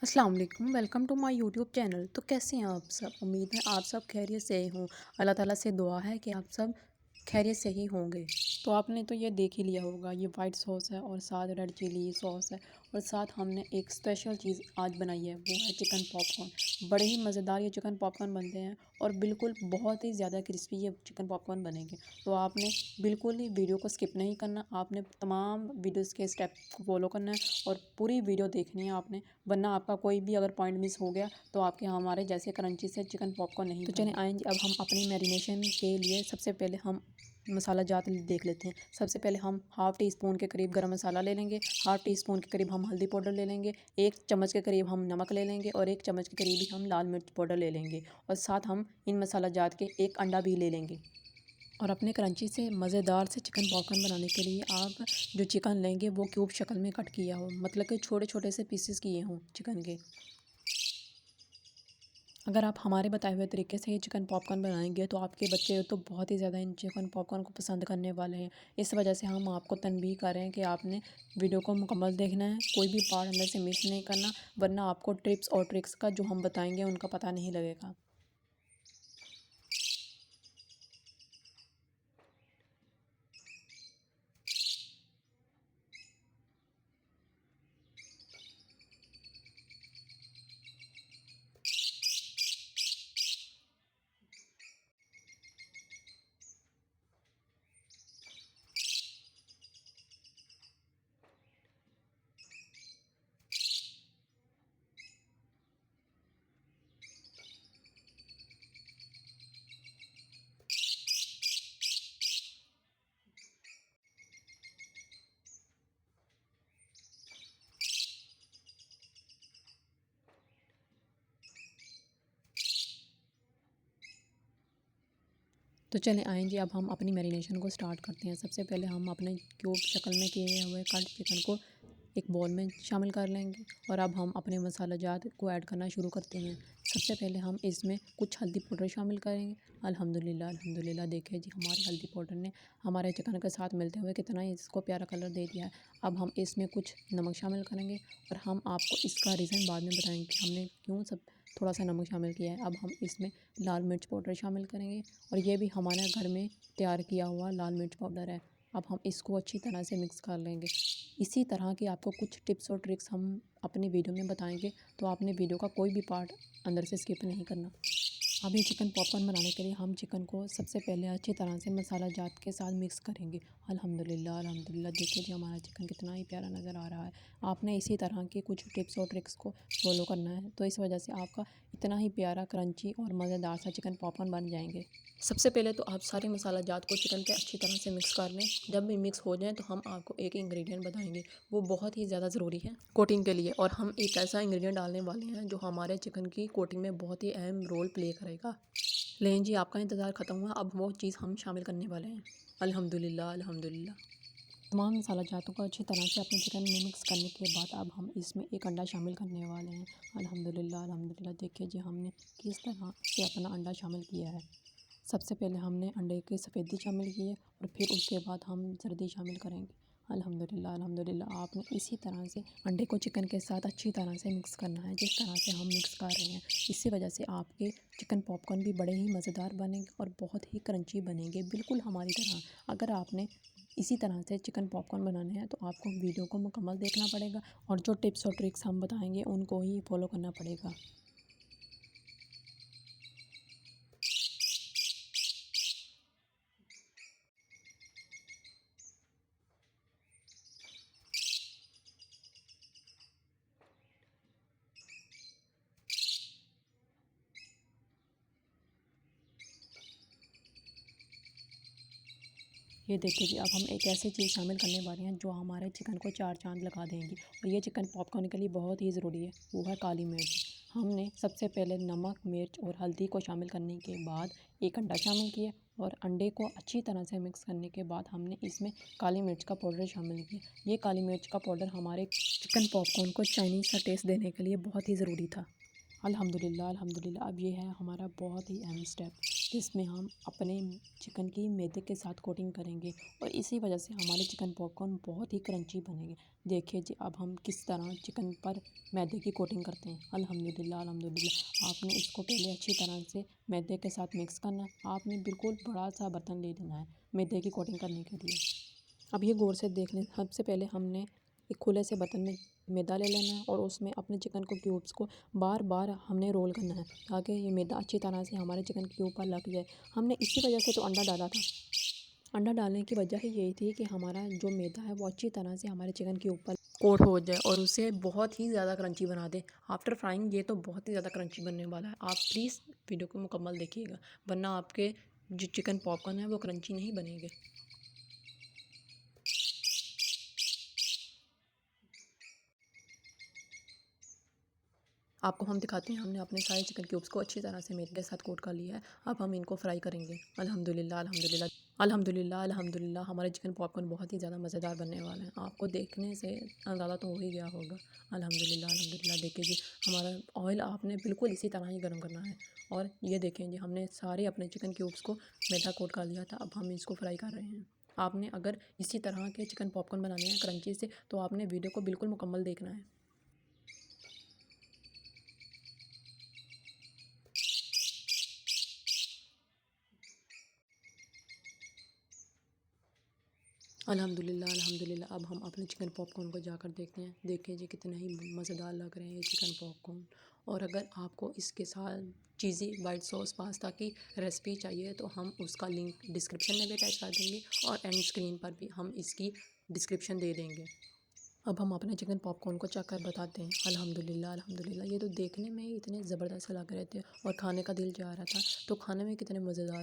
अस्सलाम वालेकुम, welcome to my YouTube channel. तो कैसे हैं आप सब? उम्मीद है आप सब खैरियत से ही हों। अल्लाह ताला से दुआ है कि आप सब खैरियत से ही होंगे। तो आपने तो ये देख ही लिया होगा, ये वाइट सॉस है और साथ रेड चिली सॉस है और साथ हमने एक स्पेशल चीज़ आज बनाई है, वो है चिकन पॉपकॉर्न। बड़े ही मज़ेदार ये चिकन पॉपकॉर्न बनते हैं और बिल्कुल बहुत ही ज़्यादा क्रिस्पी ये चिकन पॉपकॉर्न बनेंगे। तो आपने बिल्कुल ही वीडियो को स्किप नहीं करना, आपने तमाम वीडियोज़ के स्टेप को फॉलो करना है और पूरी वीडियो देखनी है आपने, वरना आपका कोई भी अगर पॉइंट मिस हो गया तो आपके हमारे जैसे क्रंची से चिकन पॉपकॉर्न नहीं। तो चलें आएंगे अब हम अपनी मैरिनेशन के लिए सबसे पहले हम मसाला जात देख लेते हैं। सबसे पहले हम हाफ़ टी स्पून के करीब गरम मसाला ले लेंगे, हाफ़ टी स्पून के करीब हम हल्दी पाउडर ले लेंगे, 1 चम्मच के करीब हम नमक ले लेंगे और 1 चम्मच के करीब ही हम लाल मिर्च पाउडर ले लेंगे और साथ हम इन मसाला जात के 1 अंडा भी ले लेंगे। और अपने क्रंची से मज़ेदार से चिकन पॉपकॉर्न बनाने के लिए आप जो चिकन लेंगे वो क्यूब शक्ल में कट किया हो, मतलब कि छोटे छोटे से पीसेस किए हों चिकन के। अगर आप हमारे बताए हुए तरीके से ये चिकन पॉपकॉर्न बनाएंगे तो आपके बच्चे तो बहुत ही ज़्यादा इन चिकन पॉपकॉर्न को पसंद करने वाले हैं। इस वजह से हम आपको तनबीह कर रहे हैं कि आपने वीडियो को मुकम्मल देखना है, कोई भी पार्ट अंदर से मिस नहीं करना, वरना आपको टिप्स और ट्रिक्स का जो हम बताएंगे उनका पता नहीं लगेगा। तो चलें आएँ जी, अब हम अपनी मैरिनेशन को स्टार्ट करते हैं। सबसे पहले हम अपने क्यूब शक्ल में किए हुए कट चिकन को एक बाउल में शामिल कर लेंगे और अब हम अपने मसाला जात को ऐड करना शुरू करते हैं। सबसे पहले हम इसमें कुछ हल्दी पाउडर शामिल करेंगे। अल्हम्दुलिल्लाह अल्हम्दुलिल्लाह, देखिए जी हमारे हल्दी पाउडर ने हमारे चिकन के साथ मिलते हुए कितना ही इसको प्यारा कलर दे दिया है। अब हम इसमें कुछ नमक शामिल करेंगे और हम आपको इसका रीज़न बाद में बताएंगे कि हमने क्यों सब थोड़ा सा नमक शामिल किया है। अब हम इसमें लाल मिर्च पाउडर शामिल करेंगे और ये भी हमारे घर में तैयार किया हुआ लाल मिर्च पाउडर है। अब हम इसको अच्छी तरह से मिक्स कर लेंगे। इसी तरह की आपको कुछ टिप्स और ट्रिक्स हम अपनी वीडियो में बताएंगे, तो आपने वीडियो का कोई भी पार्ट अंदर से स्किप नहीं करना। अब ये चिकन पॉपकॉर्न बनाने के लिए हम चिकन को सबसे पहले अच्छी तरह से मसाला जात के साथ मिक्स करेंगे। अल्हम्दुलिल्लाह अल्हम्दुलिल्लाह, देखिए जी हमारा चिकन कितना ही प्यारा नज़र आ रहा है। आपने इसी तरह की कुछ टिप्स और ट्रिक्स को फॉलो करना है, तो इस वजह से आपका इतना ही प्यारा क्रंची और मज़ेदार सा चिकन पॉपकॉर्न बन जाएंगे। सबसे पहले तो आप सारे मसाला जात को चिकन पे अच्छी तरह से मिक्स कर लें। जब भी मिक्स हो जाए तो हम आपको एक इंग्रेडिएंट बताएंगे, वो बहुत ही ज़्यादा ज़रूरी है कोटिंग के लिए, और हम एक ऐसा इंग्रेडिएंट डालने वाले हैं जो हमारे चिकन की कोटिंग में बहुत ही अहम रोल प्ले करेगा। लेकिन जी आपका इंतज़ार ख़त्म हुआ, अब वो चीज़ हम शामिल करने वाले हैं। अल्हम्दुलिल्लाह अल्हम्दुलिल्लाह, तमाम मसाला जातों को अच्छी तरह से अपने चिकन में मिक्स करने के बाद अब हम इसमें एक अंडा शामिल करने वाले हैं। अल्हम्दुलिल्लाह अल्हम्दुलिल्लाह, देखिए जी हमने किस तरह से अपना अंडा शामिल किया है। सबसे पहले हमने अंडे की सफ़ेदी शामिल की है और फिर उसके बाद हम जर्दी शामिल करेंगे। अल्हम्दुलिल्लाह अल्हम्दुलिल्लाह, आपने इसी तरह से अंडे को चिकन के साथ अच्छी तरह से मिक्स करना है, जिस तरह से हम मिक्स कर रहे हैं। इसी वजह से आपके चिकन पॉपकॉर्न भी बड़े ही मज़ेदार बनेंगे और बहुत ही क्रंची बनेंगे, बिल्कुल हमारी तरह। अगर आपने इसी तरह से चिकन पॉपकॉर्न बनाने हैं तो आपको वीडियो को मुकम्मल देखना पड़ेगा और जो टिप्स और ट्रिक्स हम बताएंगे उनको ही फॉलो करना पड़ेगा। ये देखिए जी, अब हम एक ऐसी चीज़ शामिल करने वाले हैं जो हमारे चिकन को चार चाँद लगा देंगी और ये चिकन पॉपकॉर्न के लिए बहुत ही ज़रूरी है, वो है काली मिर्च। हमने सबसे पहले नमक, मिर्च और हल्दी को शामिल करने के बाद एक अंडा शामिल किया और अंडे को अच्छी तरह से मिक्स करने के बाद हमने इसमें काली मिर्च का पाउडर शामिल किया। ये काली मिर्च का पाउडर हमारे चिकन पॉपकॉर्न को चाइनीज़ सा टेस्ट देने के लिए बहुत ही ज़रूरी था। अल्हम्दुलिल्लाह अल्हम्दुलिल्लाह, अब ये है हमारा बहुत ही अहम स्टेप। जिसमें हम अपने चिकन की मैदे के साथ कोटिंग करेंगे और इसी वजह से हमारे चिकन पॉपकॉर्न बहुत ही क्रंची बनेंगे। देखिए जी, अब हम किस तरह चिकन पर मैदे की कोटिंग करते हैं। अल्हम्दुलिल्लाह अल्हम्दुलिल्लाह। आपने इसको पहले अच्छी तरह से मैदे के साथ मिक्स करना है। आपने बिल्कुल बड़ा सा बर्तन ले लेना है मैदे की कोटिंग करने के लिए। अब ये गौर से देख लें, सबसे पहले हमने एक खुले से बर्तन में मैदा ले लेना है और उसमें अपने चिकन को क्यूब्स को बार बार हमने रोल करना है ताकि ये मैदा अच्छी तरह से हमारे चिकन के ऊपर लग जाए। हमने इसी वजह से तो अंडा डाला था। अंडा डालने की वजह ही यही थी कि हमारा जो मैदा है वो अच्छी तरह से हमारे चिकन के ऊपर कोट हो जाए और उसे बहुत ही ज़्यादा क्रंची बना दे। आफ्टर फ्राइंग ये तो बहुत ही ज़्यादा क्रंची बनने वाला है। आप प्लीज़ वीडियो को मुकम्मल देखिएगा, वरना आपके जो चिकन पॉपकॉर्न है वो क्रंची नहीं बनेंगे। आपको हम दिखाते हैं, हमने अपने सारे चिकन क्यूब्स को अच्छी तरह से मैदे के साथ कोट कर लिया है। अब हम इनको फ्राई करेंगे। अल्हम्दुलिल्लाह अल्हम्दुलिल्लाह अल्हम्दुलिल्लाह अल्हम्दुलिल्लाह हमारे चिकन पॉपकॉर्न बहुत ही ज़्यादा मज़ेदार बनने वाले हैं। आपको देखने से अंदाज़ा तो हो ही गया होगा। अल्हम्दुलिल्लाह अल्हम्दुलिल्लाह। देखिए जी, हमारा ऑयल आपने बिल्कुल इसी तरह ही गर्म करना है। और ये देखें जी, हमने सारे अपने चिकन क्यूब्स को मैदा कोट कर लिया था। अब हम इसको फ्राई कर रहे हैं। आपने अगर इसी तरह के चिकन पॉपकॉर्न बनाने हैं क्रंची से, तो आपने वीडियो को बिल्कुल मुकम्मल देखना है। अल्हम्दुलिल्लाह अल्हम्दुलिल्लाह। अब हम अपने चिकन पॉपकॉर्न को जाकर देखते हैं। देखिए जी, कितने ही मज़ेदार लग रहे हैं ये चिकन पॉपकॉर्न। और अगर आपको इसके साथ चीज़ी वाइट सॉस पास्ता की रेसिपी चाहिए तो हम उसका लिंक डिस्क्रिप्शन में भी अटैच कर देंगे और एंड स्क्रीन पर भी हम इसकी डिस्क्रिप्शन दे देंगे। अब हम अपने चिकन पॉपकॉर्न को चख कर बताते हैं। अल्हम्दुलिल्लाह अल्हम्दुलिल्लाह। ये तो देखने में ही इतने ज़बरदस्त लग रहे थे और खाने का दिल चाह रहा था, तो खाने में कितने मज़ेदार